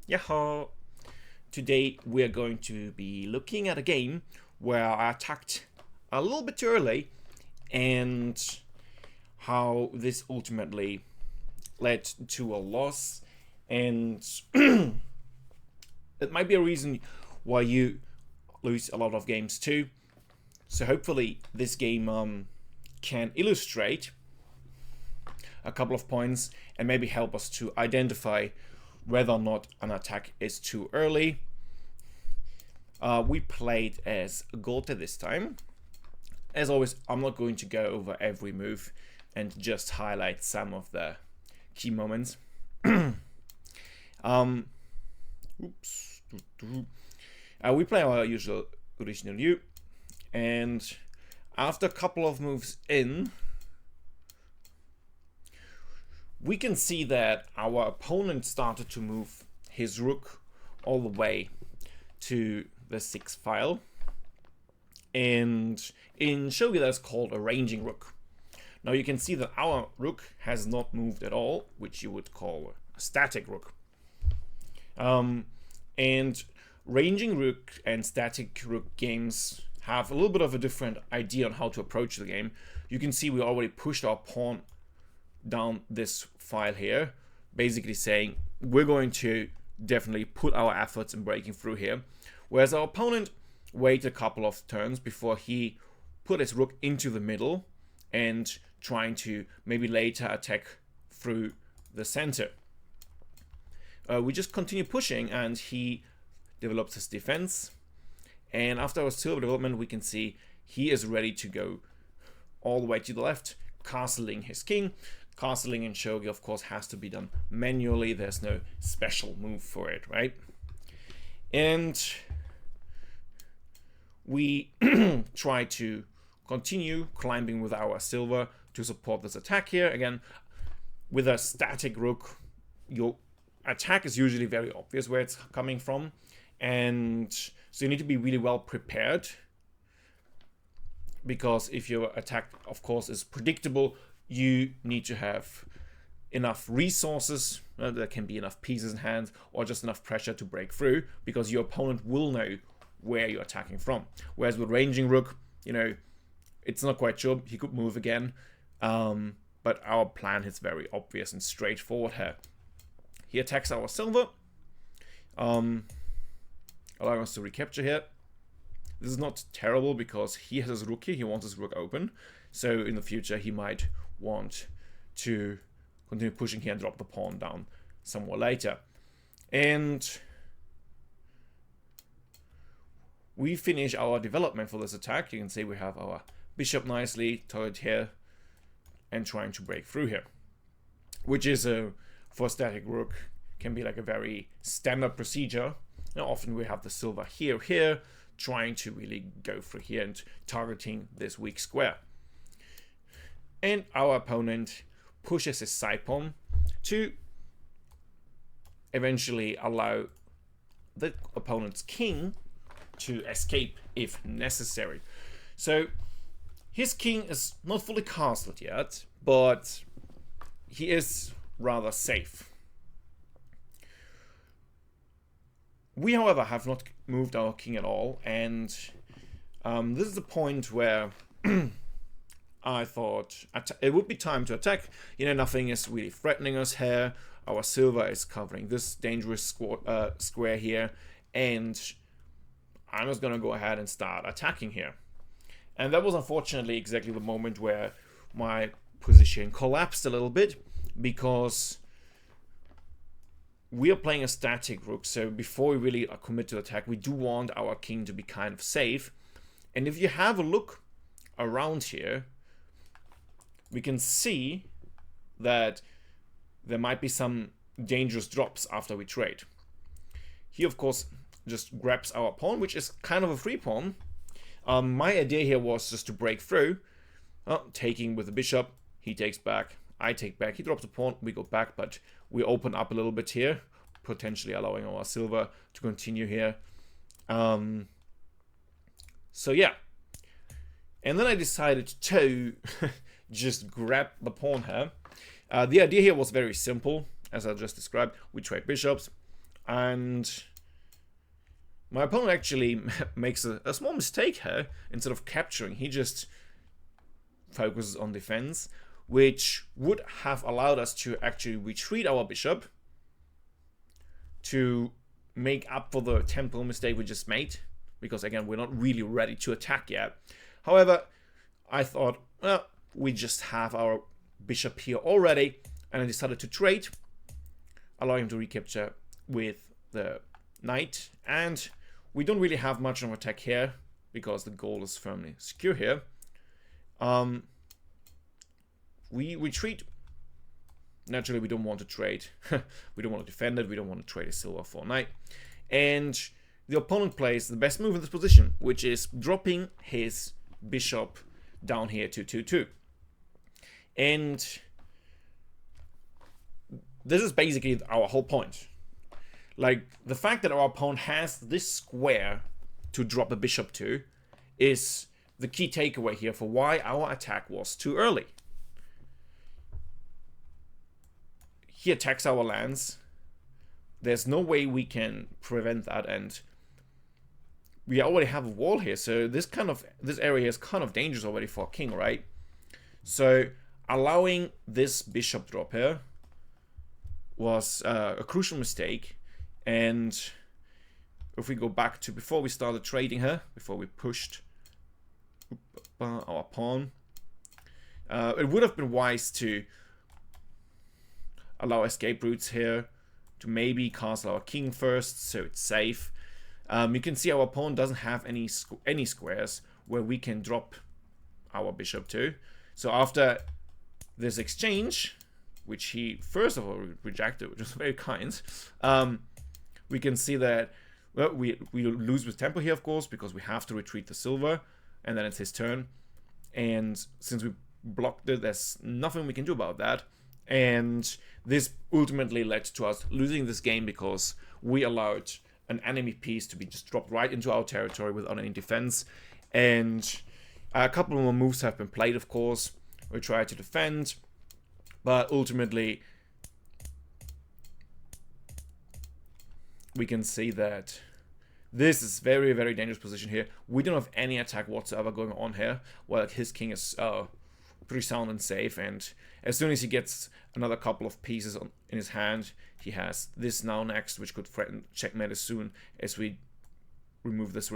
Yahoo! Today we're going to be looking at a game where I attacked a little bit too early and how this ultimately led to a loss, and it might be a reason why you lose a lot of games too. So hopefully this game can illustrate a couple of points and maybe help us to identify whether or not an attack is too early. We played as Golte this time. As always, I'm not going to go over every move and just highlight some of the key moments. We play our usual original Ryu, and after a couple of moves in, we can see that our opponent started to move his Rook all the way to the 6th file. And in Shogi that's called a ranging Rook. Now you can see that our Rook has not moved at all, which you would call a static Rook. And ranging Rook and static Rook games have a little bit of a different idea on how to approach the game. You can see we already pushed our pawn down this file here, basically saying we're going to definitely put our efforts in breaking through here, whereas our opponent waited a couple of turns before he put his Rook into the middle and trying to maybe later attack through the center. We just continue pushing and he develops his defense, and after our silver development we can see he is ready to go all the way to the left, castling his king. Castling in Shogi, of course, has to be done manually. There's no special move for it, right? And we try to continue climbing with our silver to support this attack here. Again, with a static Rook, your attack is usually very obvious where it's coming from. And so you need to be really well prepared, because if your attack, of course, is predictable, you need to have enough resources. There can be enough pieces in hand or just enough pressure to break through, because your opponent will know where you're attacking from. Whereas with ranging Rook, it's not quite sure. He could move again, but our plan is very obvious and straightforward here. He attacks our silver, allowing us to recapture here. This is not terrible because he has his Rook here. He wants his Rook open, so in the future he might want to continue pushing here and drop the pawn down somewhere later. And we finish our development for this attack. You can see we have our bishop nicely turret here and trying to break through here, which is for static Rook can be like a very standard procedure. Now often we have the silver here, trying to really go through here and targeting this weak square. And our opponent pushes his side pawn to eventually allow the opponent's king to escape if necessary. So his king is not fully castled yet, but he is rather safe. We, however, have not moved our king at all, and this is the point where I thought it would be time to attack. Nothing is really threatening us here. Our silver is covering this dangerous square here, and I'm just going to go ahead and start attacking here. And that was unfortunately exactly the moment where my position collapsed a little bit, because we are playing a static Rook, so before we really commit to attack, we do want our king to be kind of safe. And if you have a look around here, we can see that there might be some dangerous drops after we trade. He, of course, just grabs our pawn, which is kind of a free pawn. My idea here was just to break through, taking with the bishop. He takes back, I take back, he drops the pawn, we go back, but we open up a little bit here, potentially allowing our silver to continue here. So yeah. And then I decided to just grab the pawn here. The idea here was very simple, as I just described. We trade bishops. And my opponent actually makes a small mistake here. Instead of capturing, he just focuses on defense, which would have allowed us to actually retreat our bishop to make up for the temporal mistake we just made, because again, we're not really ready to attack yet. However, I thought, well, we just have our bishop here already, and I decided to trade, allow him to recapture with the knight, and we don't really have much of an attack here because the goal is firmly secure here. We retreat. Naturally, we don't want to trade. We don't want to defend it. We don't want to trade a silver for a knight. And the opponent plays the best move in this position, which is dropping his bishop down here to 2-2. And this is basically our whole point. Like, the fact that our opponent has this square to drop a bishop to is the key takeaway here for why our attack was too early. He attacks our lands. There's no way we can prevent that, and we already have a wall here, so this area is kind of dangerous already for a king, right? So allowing this bishop drop here was a crucial mistake. And if we go back to before we started trading here, before we pushed our pawn, it would have been wise to allow escape routes here, to maybe castle our king first, so it's safe. You can see our opponent doesn't have any squares where we can drop our bishop to. So after this exchange, which he first of all rejected, which was very kind, we can see that, well, we lose with tempo here, of course, because we have to retreat the silver, and then it's his turn. And since we blocked it, there's nothing we can do about that. And this ultimately led to us losing this game because we allowed an enemy piece to be just dropped right into our territory without any defense. And a couple more moves have been played, of course. We tried to defend, but ultimately we can see that this is very, very dangerous position here. We don't have any attack whatsoever going on here, while his king is pretty sound and safe. And as soon as he gets another couple of pieces in his hand, he has this now next, which could threaten checkmate as soon as we remove this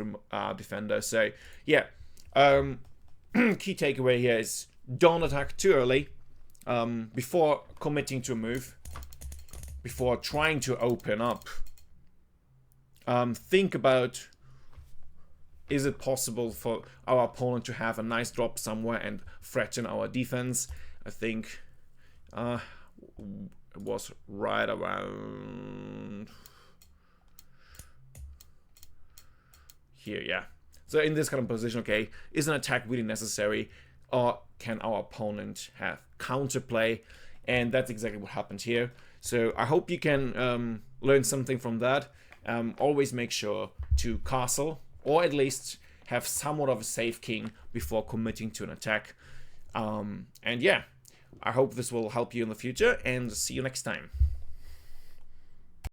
defender. So yeah, key takeaway here is don't attack too early before committing to a move, before trying to open up. Think about, is it possible for our opponent to have a nice drop somewhere and threaten our defense? I think it was right around here, yeah. So in this kind of position, okay, is an attack really necessary, or can our opponent have counterplay? And that's exactly what happened here. So I hope you can learn something from that. Always make sure to castle, or at least have somewhat of a safe king before committing to an attack. And yeah, I hope this will help you in the future, and see you next time.